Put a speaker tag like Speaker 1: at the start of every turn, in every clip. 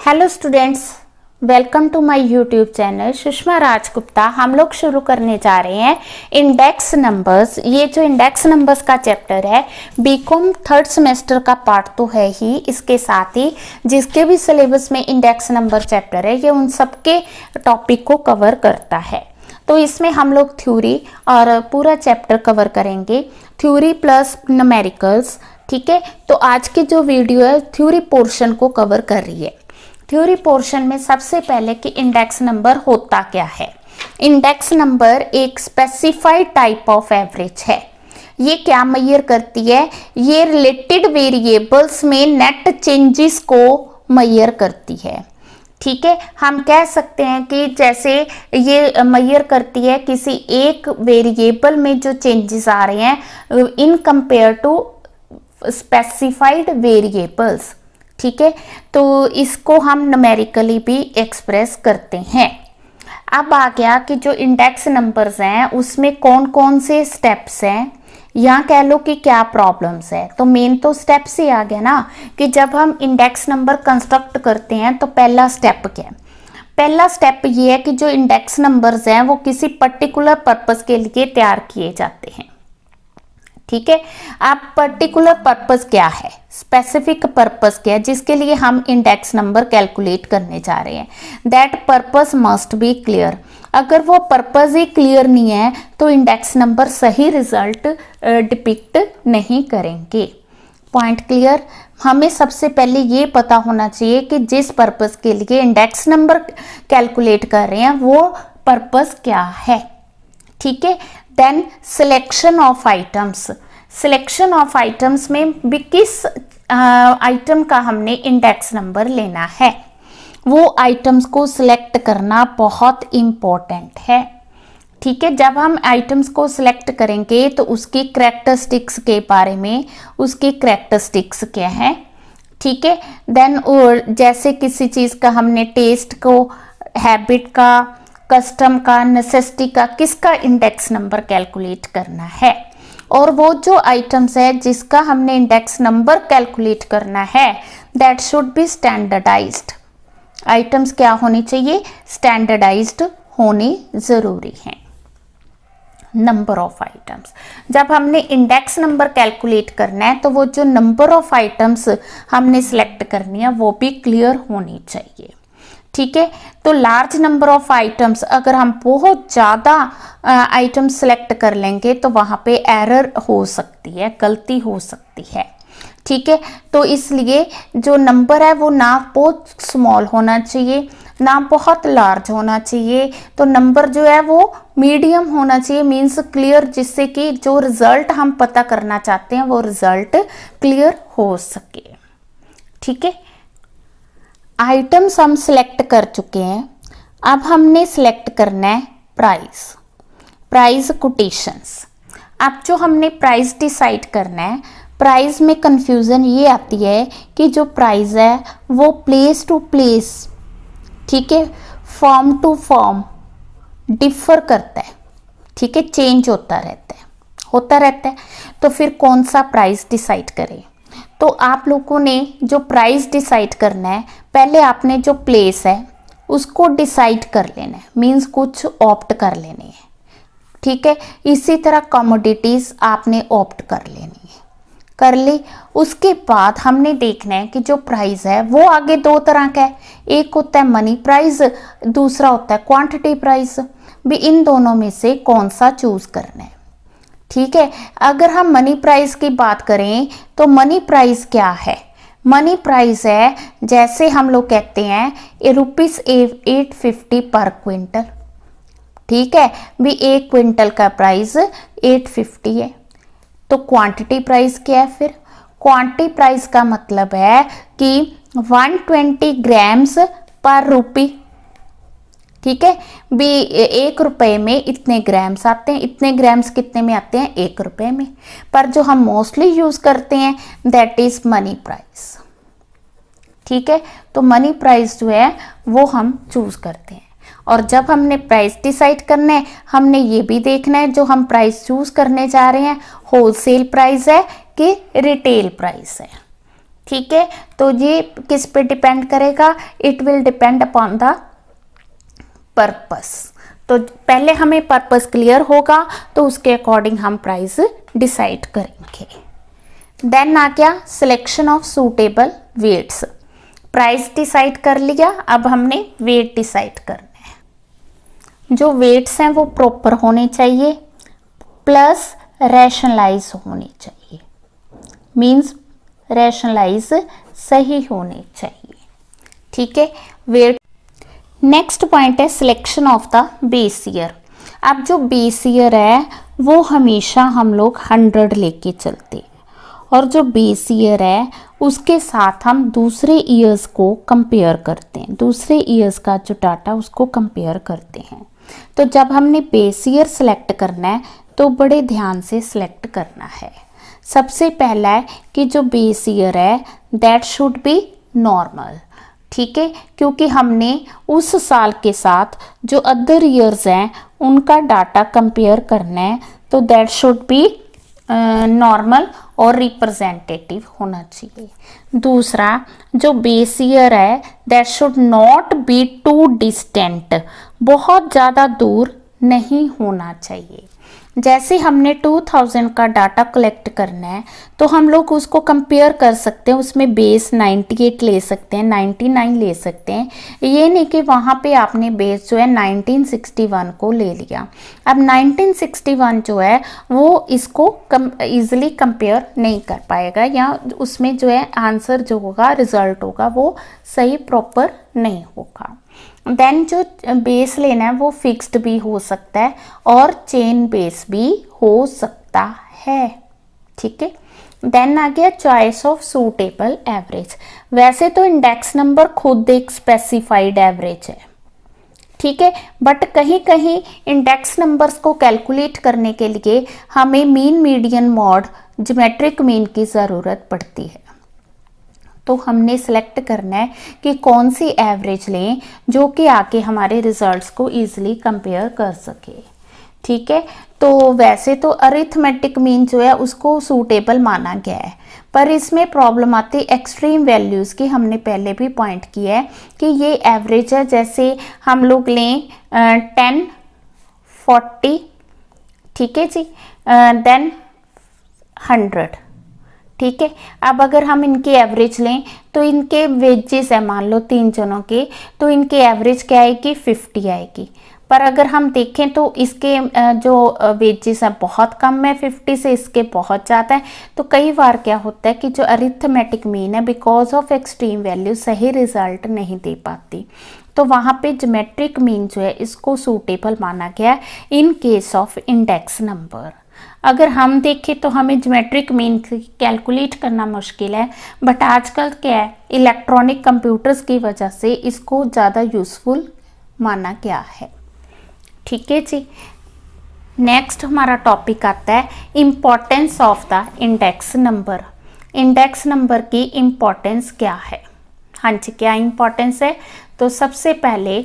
Speaker 1: Hello students, welcome to my YouTube channel Sushma Rajgupta. हम लोग शुरू करने जा रहे हैं इंडेक्स नंबर्स। ये जो इंडेक्स नंबर्स का चैप्टर है बीकॉम थर्ड सेमेस्टर का पार्ट तो है ही, इसके साथ ही जिसके भी सिलेबस में इंडेक्स नंबर चैप्टर है ये उन सबके टॉपिक को कवर करता है। तो इसमें हम लोग थ्योरी और पूरा चैप्टर कवर करेंगे, थ्योरी प्लस न्यूमेरिकल्स। ठीक है, तो आज की जो वीडियो है थ्योरी पोर्शन को कवर कर रही है। थ्योरी पोर्शन में सबसे पहले कि इंडेक्स नंबर होता क्या है। इंडेक्स नंबर एक स्पेसिफाइड टाइप ऑफ एवरेज है। ये क्या मेजर करती है? ये रिलेटेड वेरिएबल्स में नेट चेंजेस को मेजर करती है। ठीक है, हम कह सकते हैं कि जैसे ये मेजर करती है किसी एक वेरिएबल में जो चेंजेस आ रहे हैं in compare to specified variables. ठीक है, तो इसको हम न्यूमेरिकली भी एक्सप्रेस करते हैं। अब आ गया कि जो इंडेक्स नंबर्स हैं उसमें कौन कौन से स्टेप्स हैं, या कह लो कि क्या प्रॉब्लम्स है। तो मेन तो स्टेप्स ही आ गया ना कि जब हम इंडेक्स नंबर कंस्ट्रक्ट करते हैं तो पहला स्टेप क्या है? पहला स्टेप ये है कि जो इंडेक्स नंबर्स हैं वो किसी पर्टिकुलर पर्पस के लिए तैयार किए जाते हैं। ठीक है, अब पर्टिकुलर पर्पस क्या है, स्पेसिफिक पर्पस क्या है जिसके लिए हम इंडेक्स नंबर कैलकुलेट करने जा रहे हैं। That purpose must be clear. अगर वो पर्पस ही क्लियर नहीं है तो इंडेक्स नंबर सही रिजल्ट डिपिक्ट नहीं करेंगे। Point clear? हमें सबसे पहले ये पता होना चाहिए कि जिस पर्पस के लिए इंडेक्स नंबर कैलकुलेट कर रहे हैं वो पर्पस क्या है। ठीक है, then selection of items. Selection of items में भी किस आइटम का हमने इंडेक्स नंबर लेना है, वो आइटम्स को सिलेक्ट करना बहुत इम्पोर्टेंट है। ठीक है, जब हम आइटम्स को सिलेक्ट करेंगे तो उसकी करैक्टरिस्टिक्स के बारे में, उसकी करैक्टरिस्टिक्स क्या है। ठीक है, देन जैसे किसी चीज़ का हमने टेस्ट को, हैबिट का, कस्टम का, नेसेसिटी का, किसका इंडेक्स नंबर कैलकुलेट करना है। और वो जो आइटम्स है जिसका हमने इंडेक्स नंबर कैलकुलेट करना है that should be standardized. Items क्या होनी चाहिए? स्टैंडर्डाइज्ड होनी जरूरी है। नंबर ऑफ आइटम्स, जब हमने इंडेक्स नंबर कैलकुलेट करना है तो वो जो नंबर ऑफ आइटम्स हमने सिलेक्ट करनी है वो भी क्लियर होनी चाहिए। ठीक है, तो लार्ज नंबर ऑफ आइटम्स, अगर हम बहुत ज़्यादा आइटम्स सेलेक्ट कर लेंगे तो वहाँ पे एरर हो सकती है, गलती हो सकती है। ठीक है, तो इसलिए जो नंबर है वो ना बहुत स्मॉल होना चाहिए ना बहुत लार्ज होना चाहिए। तो नंबर जो है वो मीडियम होना चाहिए, मीन्स क्लियर, जिससे कि जो रिजल्ट हम पता करना चाहते हैं वो रिजल्ट क्लियर हो सके। ठीक है, आइटम्स हम सिलेक्ट कर चुके हैं। अब हमने सिलेक्ट करना है प्राइस, प्राइस कोटेशंस। अब जो हमने प्राइस डिसाइड करना है, प्राइस में कंफ्यूजन ये आती है कि जो प्राइस है वो प्लेस टू प्लेस, ठीक है, फॉर्म टू फॉर्म डिफर करता है। ठीक है, चेंज होता रहता है। तो फिर कौन सा प्राइस डिसाइड करें? तो आप लोगों ने जो प्राइस डिसाइड करना है, पहले आपने जो प्लेस है उसको डिसाइड कर लेना है, मीन्स कुछ ऑप्ट कर लेने हैं। ठीक है, इसी तरह कमोडिटीज आपने ऑप्ट कर लेनी है, कर ली। उसके बाद हमने देखना है कि जो प्राइस है वो आगे दो तरह का है, एक होता है मनी प्राइस, दूसरा होता है क्वांटिटी प्राइस। भी इन दोनों में से कौन सा चूज करना है। ठीक है, अगर हम मनी प्राइस की बात करें तो मनी प्राइस क्या है? मनी प्राइस है, जैसे हम लोग कहते हैं ₹850 पर क्विंटल। ठीक है, भी एक क्विंटल का प्राइस 850 है। तो क्वांटिटी प्राइस क्या है? फिर क्वांटिटी प्राइस का मतलब है कि 120 ग्राम्स पर रुपी। ठीक है, भी ₹1 में इतने ग्राम्स आते हैं, इतने ग्राम्स कितने में आते हैं? ₹1 में। पर जो हम मोस्टली यूज करते हैं दैट इज मनी प्राइस। ठीक है, तो मनी प्राइस जो है वो हम चूज करते हैं। और जब हमने प्राइस डिसाइड करना है हमने ये भी देखना है जो हम प्राइस चूज करने जा रहे हैं होलसेल प्राइस है कि रिटेल प्राइस है। ठीक है, तो ये किस पे डिपेंड करेगा, it will depend upon the purpose. तो पहले हमें पर्पस क्लियर होगा तो उसके अकॉर्डिंग हम प्राइस डिसाइड करेंगे। देन आ गया selection of suitable weights. Price decide कर लिया, अब हमने वेट डिसाइड करना है। जो वेट्स हैं वो प्रॉपर होने चाहिए प्लस रैशनलाइज होने चाहिए, मींस रैशनलाइज सही होने चाहिए। ठीक है, वेट। नेक्स्ट पॉइंट है selection of the base year. अब जो बेस ईयर है वो हमेशा हम लोग 100 लेके चलते हैं, और जो बेस ईयर है उसके साथ हम दूसरे ईयर्स को कंपेयर करते हैं, दूसरे ईयर्स का जो डाटा उसको कंपेयर करते हैं। तो जब हमने बेस ईयर सेलेक्ट करना है तो बड़े ध्यान से सिलेक्ट करना है। सबसे पहला है कि जो बेस ईयर है दैट शुड बी नॉर्मल। ठीक है, क्योंकि हमने उस साल के साथ जो अदर ईयर्स हैं उनका डाटा कंपेयर करना है, तो दैट शुड बी नॉर्मल और रिप्रेजेंटेटिव होना चाहिए। दूसरा, जो बेस ईयर है that should not be too distant, बहुत ज़्यादा दूर नहीं होना चाहिए। जैसे हमने 2000 का डाटा कलेक्ट करना है तो हम लोग उसको कंपेयर कर सकते हैं, उसमें बेस 98 ले सकते हैं, 99 ले सकते हैं। ये नहीं कि वहाँ पे आपने बेस जो है 1961 को ले लिया। अब 1961 जो है वो इसको ईजिली कंपेयर नहीं कर पाएगा, या उसमें जो है आंसर जो होगा, रिजल्ट होगा, वो सही प्रॉपर नहीं होगा। देन जो बेस लेना है वो फिक्स्ड भी हो सकता है और चेन बेस भी हो सकता है। ठीक है, देन आ गया चॉइस ऑफ सूटेबल एवरेज। वैसे तो इंडेक्स नंबर खुद एक स्पेसिफाइड एवरेज है, ठीक है, बट कहीं कहीं इंडेक्स नंबर्स को कैलकुलेट करने के लिए हमें mean, median, mod, geometric mean की ज़रूरत पड़ती है। तो हमने सेलेक्ट करना है कि कौन सी एवरेज लें जो कि आके हमारे रिजल्ट्स को इजीली कंपेयर कर सके। ठीक है, तो वैसे तो अरिथमेटिक मीन जो है उसको सूटेबल माना गया है, पर इसमें प्रॉब्लम आती है एक्सट्रीम वैल्यूज़ की। हमने पहले भी पॉइंट किया है कि ये एवरेज है, जैसे हम लोग लें 10, 40, ठीक है जी, देन 100। ठीक है, अब अगर हम इनकी एवरेज लें तो इनके वेजेस है मान लो 3 जनों के, तो इनकी एवरेज क्या आएगी, 50 आएगी। पर अगर हम देखें तो इसके जो वेजेस है बहुत कम है, 50 से इसके बहुत ज़्यादा है। तो कई बार क्या होता है कि जो अरिथमेटिक मीन है बिकॉज ऑफ एक्सट्रीम वैल्यू सही रिजल्ट नहीं दे पाती, तो वहाँ पे ज्योमेट्रिक मीन जो है इसको सूटेबल माना गया in case of index number. अगर हम देखें तो हमें ज्योमेट्रिक मीन कैलकुलेट करना मुश्किल है, बट आजकल क्या है, इलेक्ट्रॉनिक कंप्यूटर्स की वजह से इसको ज़्यादा यूज़फुल माना गया है। ठीक है जी, नेक्स्ट हमारा टॉपिक आता है importance of the index number. Index number की इम्पोर्टेंस क्या है? हाँ जी, क्या इम्पोर्टेंस है? तो सबसे पहले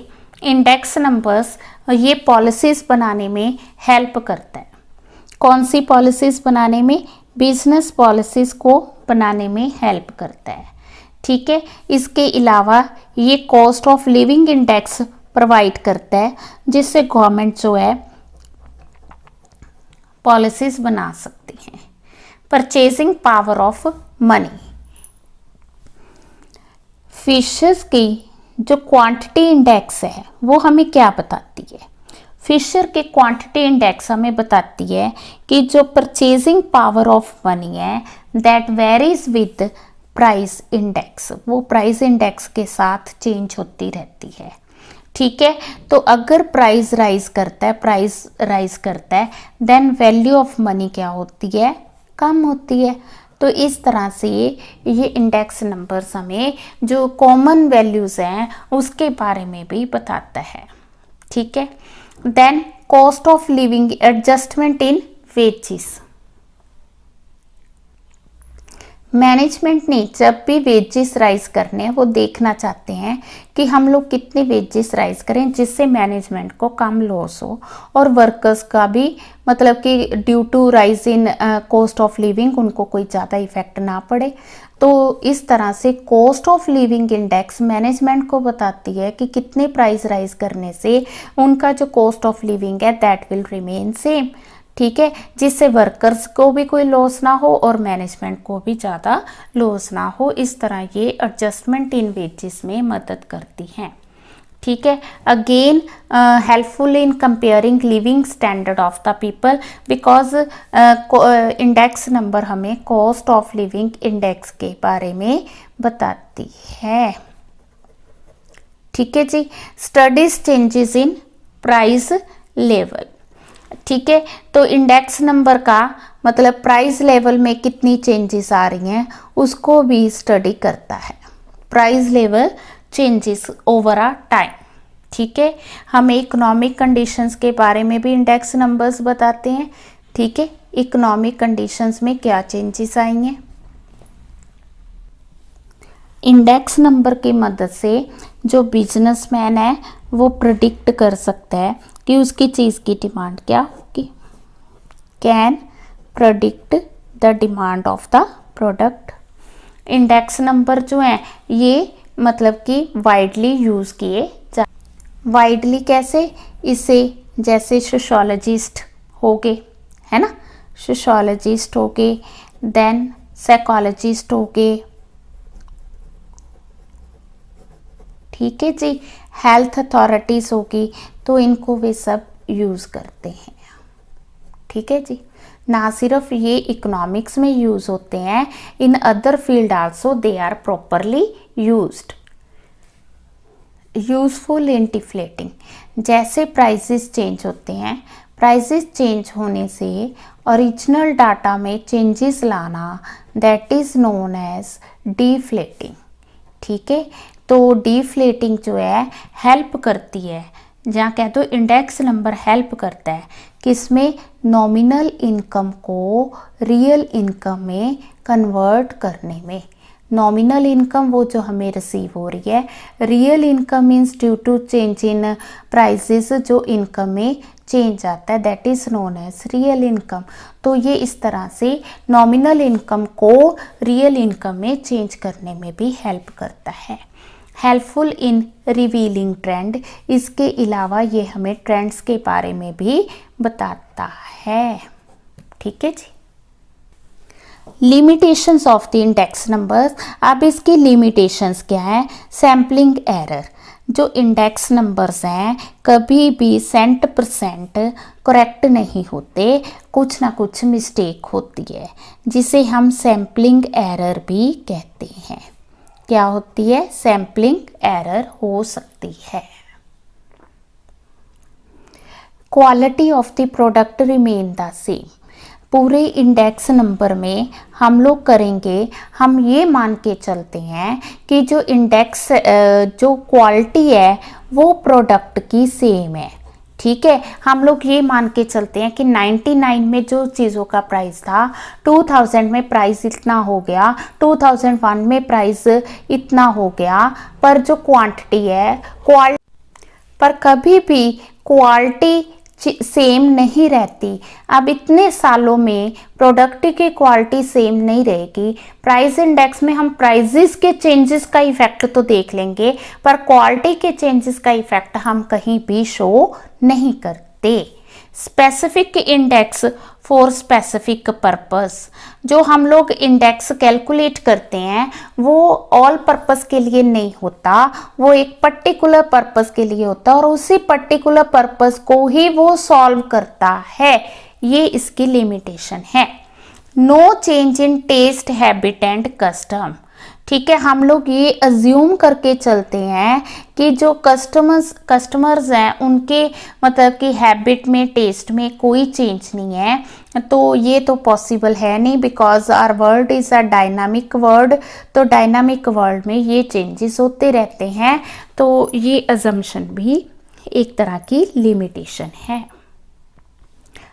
Speaker 1: इंडेक्स नंबर्स ये पॉलिसीज़ बनाने में हेल्प करता है। कौन सी पॉलिसीज़ बनाने में? बिजनेस पॉलिसीज़ को बनाने में हेल्प करता है। ठीक है, इसके अलावा ये cost of living index provide करता है, जिससे गवर्नमेंट जो है पॉलिसीज़ बना सकती हैं। Purchasing power of money, Fisher's की जो क्वांटिटी इंडेक्स है वो हमें क्या बताती है? फिशर के क्वांटिटी इंडेक्स हमें बताती है कि जो परचेजिंग पावर ऑफ मनी है that varies with price index, वो प्राइस इंडेक्स के साथ चेंज होती रहती है। ठीक है, तो अगर प्राइस राइज करता है देन वैल्यू ऑफ मनी क्या होती है? कम होती है। तो इस तरह से ये इंडेक्स नंबर्स हमें जो कॉमन वैल्यूज़ हैं उसके बारे में भी बताता है। ठीक है, then cost of living adjustment in wages, management ने जब भी वेजेस राइज करने हैं वो देखना चाहते हैं कि हम लोग कितने वेजेस राइज करें जिससे मैनेजमेंट को कम लॉस हो और वर्कर्स का भी मतलब कि due to rise in cost of living उनको कोई ज़्यादा इफेक्ट ना पड़े। तो इस तरह से cost of living index management को बताती है कि कितने प्राइस राइज करने से उनका जो कॉस्ट ऑफ लिविंग है दैट विल रिमेन सेम। ठीक है, जिससे वर्कर्स को भी कोई लॉस ना हो और मैनेजमेंट को भी ज़्यादा लॉस ना हो। इस तरह ये एडजस्टमेंट इन वेजेस में मदद करती हैं। ठीक है, again helpful in comparing living standard of the people because index number हमें कॉस्ट ऑफ लिविंग इंडेक्स के बारे में बताती है। ठीक है जी, studies changes in price level. ठीक है, तो इंडेक्स नंबर का मतलब प्राइस लेवल में कितनी चेंजेस आ रही हैं उसको भी स्टडी करता है। Price level changes over a time. ठीक है, हमें इकोनॉमिक कंडीशंस के बारे में भी इंडेक्स नंबर्स बताते हैं। ठीक है, इकोनॉमिक कंडीशंस में क्या चेंजेस आई हैं। इंडेक्स नंबर की मदद से जो बिजनेसमैन है वो प्रिडिक्ट कर सकता है कि उसकी चीज़ की डिमांड क्या होगी। Can predict the demand of the product. Index number जो है ये मतलब कि वाइडली यूज़ किए जा। वाइडली कैसे, इसे जैसे सोशोलॉजिस्ट हो गए, है ना, सोशोलॉजिस्ट हो गए, देन साइकोलॉजिस्ट हो गए। ठीक है जी, हेल्थ अथॉरिटीज होगी तो इनको वे सब यूज़ करते हैं। ठीक है जी, ना सिर्फ ये इकोनॉमिक्स में यूज़ होते हैं, in other field also they are properly used. Useful in deflating, जैसे प्राइसेस चेंज होते हैं, प्राइसेस चेंज होने से ओरिजिनल डाटा में चेंजेस लाना that is known as deflating. ठीक है, तो डिफ्लेटिंग जो है हेल्प करती है, जहाँ कह दो इंडेक्स नंबर हेल्प करता है किसमें, नॉमिनल इनकम को रियल इनकम में कन्वर्ट करने में। नॉमिनल इनकम वो जो हमें रिसीव हो रही है, real income means due to change in prices जो इनकम में चेंज आता है that is known as real income. तो ये इस तरह से नॉमिनल इनकम को रियल इनकम में चेंज करने में भी हेल्प करता है। हेल्पफुल इन रिवीलिंग ट्रेंड, इसके अलावा ये हमें ट्रेंड्स के बारे में भी बताता है। ठीक है जी, limitations of the index numbers. अब इसकी लिमिटेशंस क्या है, सैम्पलिंग एरर। जो इंडेक्स नंबर्स हैं कभी भी 100% करेक्ट नहीं होते, कुछ ना कुछ मिस्टेक होती है जिसे हम सैम्पलिंग एरर भी कहते हैं। क्या होती है, सैम्पलिंग एरर हो सकती है। Quality of the product remain the same. पूरे इंडेक्स नंबर में हम लोग करेंगे, हम ये मान के चलते हैं कि जो इंडेक्स जो क्वालिटी है वो प्रोडक्ट की सेम है। ठीक है, हम लोग ये मान के चलते हैं कि 99 में जो चीज़ों का प्राइस था 2000 में प्राइस इतना हो गया, 2001 में प्राइस इतना हो गया, पर जो क्वांटिटी है पर कभी भी क्वालिटी सेम नहीं रहती। अब इतने सालों में प्रोडक्ट की क्वालिटी सेम नहीं रहेगी। प्राइस इंडेक्स में हम प्राइजेस के चेंजेस का इफेक्ट तो देख लेंगे, पर क्वालिटी के चेंजेस का इफेक्ट हम कहीं भी शो नहीं करते। Specific index for specific purpose, जो हम लोग इंडेक्स कैलकुलेट करते हैं वो ऑल पर्पस के लिए नहीं होता, वो एक पर्टिकुलर पर्पस के लिए होता है और उसी पर्टिकुलर पर्पस को ही वो सॉल्व करता है। ये इसकी लिमिटेशन है। No change in taste, habit and custom. ठीक है, हम लोग ये अज्यूम करके चलते हैं कि जो कस्टमर्स हैं उनके मतलब कि हैबिट में, टेस्ट में कोई चेंज नहीं है, तो ये तो पॉसिबल है नहीं because our world is a dynamic world. तो डायनामिक वर्ल्ड में ये चेंजेस होते रहते हैं, तो ये अजम्पशन भी एक तरह की लिमिटेशन है।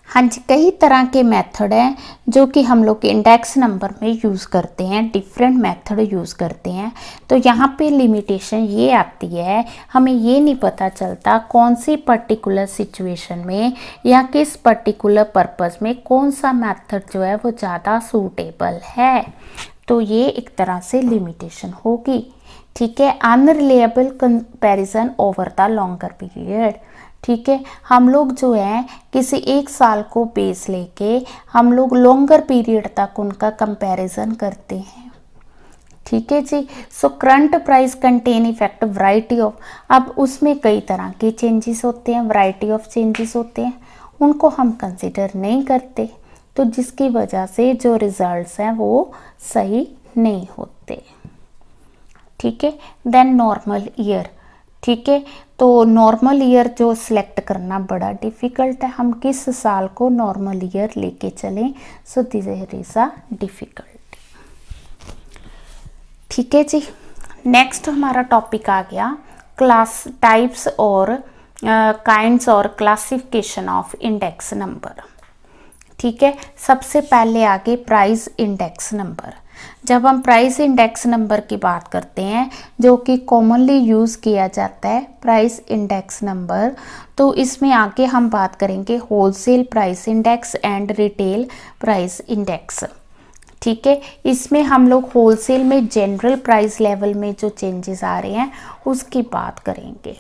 Speaker 1: हाँ जी, कई तरह के मेथड हैं जो कि हम लोग इंडेक्स नंबर में यूज़ करते हैं, डिफरेंट मेथड यूज़ करते हैं। तो यहाँ पे लिमिटेशन ये आती है, हमें ये नहीं पता चलता कौन सी पर्टिकुलर सिचुएशन में या किस पर्टिकुलर पर्पस में कौन सा मेथड जो है वो ज़्यादा सूटेबल है। तो ये एक तरह से लिमिटेशन होगी। ठीक है, unreliable comparison over the longer period. ठीक है, हम लोग जो है किसी एक साल को बेस लेके हम लोग लॉन्गर पीरियड तक उनका कंपैरिजन करते हैं। ठीक है जी। So current price contain effect variety of, अब उसमें कई तरह के चेंजेस होते हैं, वैरायटी ऑफ चेंजेस होते हैं, उनको हम कंसिडर नहीं करते, तो जिसकी वजह से जो रिजल्ट्स हैं वो सही नहीं होते। ठीक है, देन नॉर्मल ईयर। ठीक है, तो नॉर्मल ईयर जो सिलेक्ट करना बड़ा डिफ़िकल्ट है, हम किस साल को नॉर्मल ईयर लेके चलें, so this is a difficulty. ठीक है जी। नेक्स्ट हमारा टॉपिक आ गया क्लास टाइप्स और काइंड्स और क्लासिफिकेशन ऑफ इंडेक्स नंबर। ठीक है, सबसे पहले आगे प्राइस इंडेक्स नंबर। जब हम प्राइस इंडेक्स नंबर की बात करते हैं जो कि कॉमनली यूज़ किया जाता है प्राइस इंडेक्स नंबर, तो इसमें आगे हम बात करेंगे wholesale price index and retail price index. ठीक है, इसमें हम लोग होलसेल में जनरल प्राइस लेवल में जो चेंजेस आ रहे हैं उसकी बात करेंगे।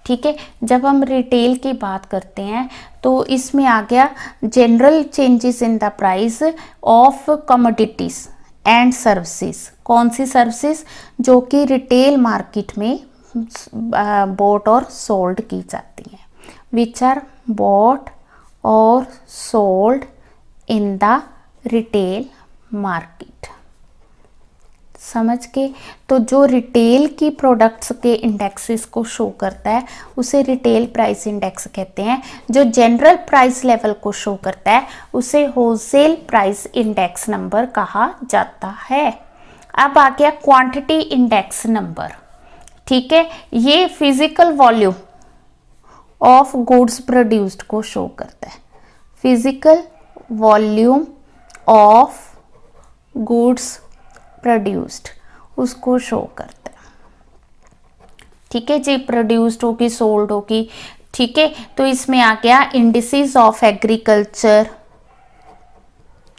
Speaker 1: ठीक है, जब हम रिटेल की बात करते हैं तो इसमें आ गया general changes in the price of commodities and services. कौन सी सर्विसेज? जो कि रिटेल मार्केट में बॉट और सोल्ड की जाती हैं, विच आर बॉट और sold in the retail market. समझ के, तो जो रिटेल की प्रोडक्ट्स के इंडेक्सेस को शो करता है उसे रिटेल प्राइस इंडेक्स कहते हैं। जो जनरल प्राइस लेवल को शो करता है उसे होलसेल प्राइस इंडेक्स नंबर कहा जाता है। अब आ गया क्वांटिटी इंडेक्स नंबर। ठीक है, ये physical volume of goods produced को शो करता है। Physical volume of goods produced उसको शो करता है। ठीक है जी, प्रोड्यूस्ड होगी, सोल्ड होगी। ठीक है, तो इसमें आ गया इंडिसेस ऑफ एग्रीकल्चर।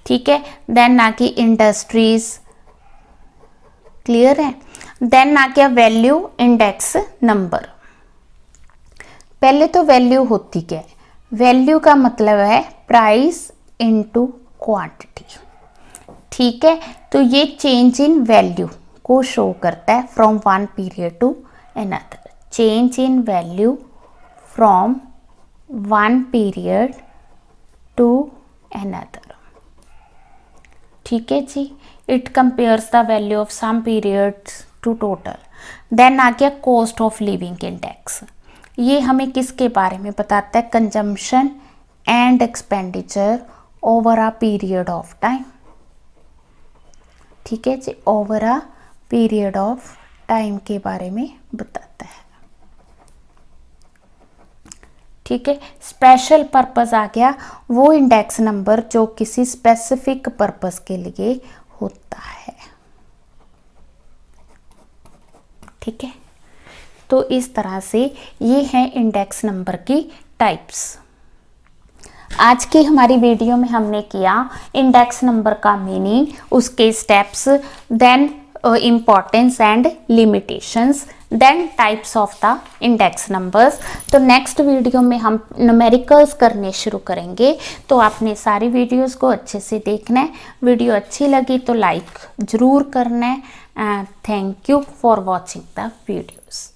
Speaker 1: ठीक है, देन आ गई इंडस्ट्रीज। क्लियर है? देन आ गया वैल्यू इंडेक्स नंबर। पहले तो वैल्यू होती क्या है? वैल्यू का मतलब है प्राइस इनटू क्वांटिटी। ठीक है, तो ये चेंज इन वैल्यू को शो करता है from one period to another. Change in value from one period to another. ठीक है जी, it compares the value of some periods to total. Then आ गया कॉस्ट ऑफ लिविंग इंडेक्स। ये हमें किसके बारे में बताता है? Consumption and expenditure over a period of time. ठीक है जी, over a period of time के बारे में बताता है। ठीक है, स्पेशल पर्पस आ गया वो इंडेक्स नंबर जो किसी स्पेसिफिक पर्पस के लिए होता है। ठीक है, तो इस तरह से ये है इंडेक्स नंबर की टाइप्स। आज की हमारी वीडियो में हमने किया इंडेक्स नंबर का मीनिंग, उसके steps, then importance and limitations, then types of the index numbers. तो नेक्स्ट वीडियो में हम न्यूमेरिकल्स करने शुरू करेंगे, तो आपने सारी वीडियोस को अच्छे से देखना है। वीडियो अच्छी लगी तो लाइक ज़रूर करना है। Thank you for watching the videos.